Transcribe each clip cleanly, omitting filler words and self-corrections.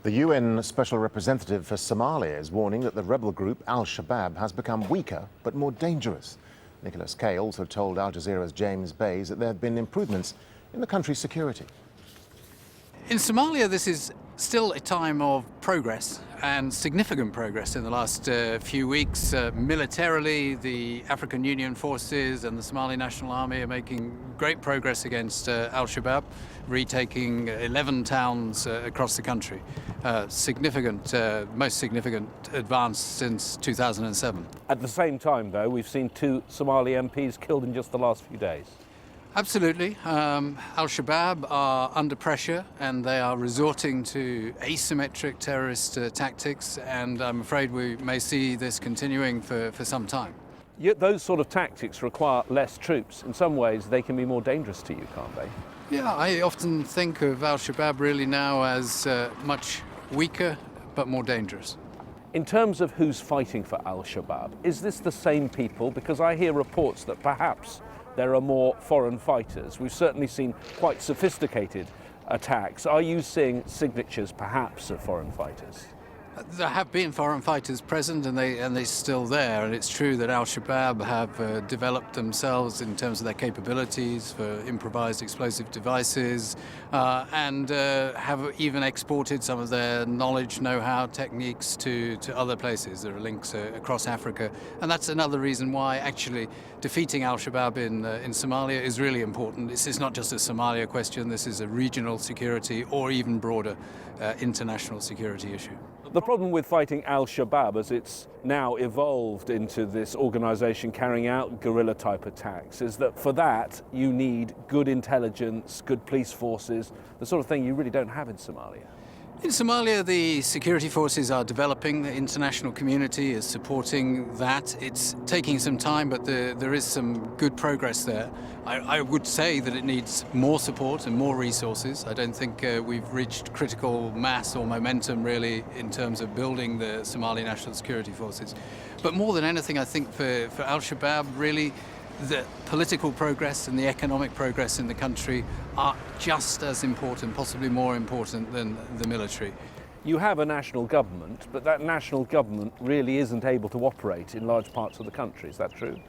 The UN Special Representative for Somalia is warning that the rebel group al-Shabab has become weaker but more dangerous. Nicholas Kay also told Al Jazeera's James Bays that there have been improvements in the country's security. In Somalia, this is still a time of progress, and significant progress in the last few weeks. Militarily, the African Union forces and the Somali National Army are making great progress against al-Shabab, retaking 11 towns across the country. Most significant advance since 2007. At the same time, though, we've seen 2 Somali MPs killed in just the last few days. Absolutely. Al-Shabab are under pressure and they are resorting to asymmetric terrorist tactics, and I'm afraid we may see this continuing for some time. Yet those sort of tactics require less troops. In some ways, they can be more dangerous to you, can't they? Yeah, I often think of Al-Shabab really now as much weaker but more dangerous. In terms of who's fighting for al-Shabab, is this the same people? Because I hear reports that perhaps there are more foreign fighters. We've certainly seen quite sophisticated attacks. Are you seeing signatures perhaps of foreign fighters? There have been foreign fighters present, and they're still there. And it's true that al-Shabab have developed themselves in terms of their capabilities for improvised explosive devices, and have even exported some of their knowledge, know-how, techniques to other places. There are links across Africa, and that's another reason why actually defeating al-Shabab in Somalia is really important. This is not just a Somalia question. This is a regional security or even broader international security issue. The problem with fighting al-Shabab, as it's now evolved into this organisation carrying out guerrilla-type attacks, is that for that you need good intelligence, good police forces, the sort of thing you really don't have in Somalia. In Somalia, the security forces are developing. The international community is supporting that. It's taking some time, but there is some good progress there. I would say that it needs more support and more resources. I don't think we've reached critical mass or momentum, really, in terms of building the Somali National Security Forces. But more than anything, I think for al-Shabab, really, the political progress and the economic progress in the country are just as important, possibly more important than the military. You have a national government, but that national government really isn't able to operate in large parts of the country. Is that true?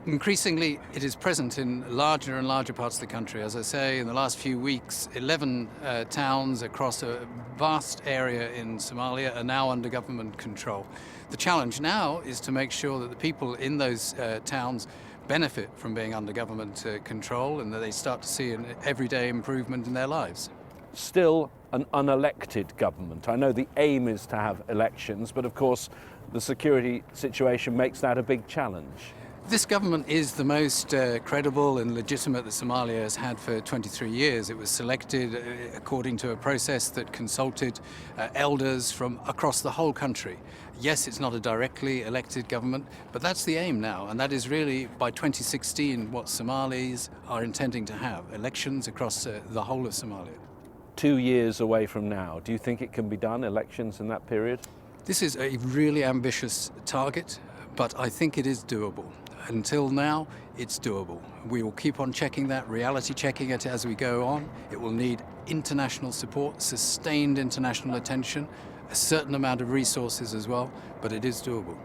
Increasingly, it is present in larger and larger parts of the country. As I say, in the last few weeks, 11 towns across a vast area in Somalia are now under government control. The challenge now is to make sure that the people in those towns benefit from being under government control, and that they start to see an everyday improvement in their lives. Still an unelected government. I know the aim is to have elections, but of course the security situation makes that a big challenge. This government is the most credible and legitimate that Somalia has had for 23 years. It was selected according to a process that consulted elders from across the whole country. Yes, it's not a directly elected government, but that's the aim now, and that is really, by 2016, what Somalis are intending to have, elections across the whole of Somalia. 2 years away from now, do you think it can be done, elections in that period? This is a really ambitious target, but I think it is doable. Until now, it's doable. We will keep on checking that, reality checking it as we go on. It will need international support, sustained international attention, a certain amount of resources as well, but it is doable.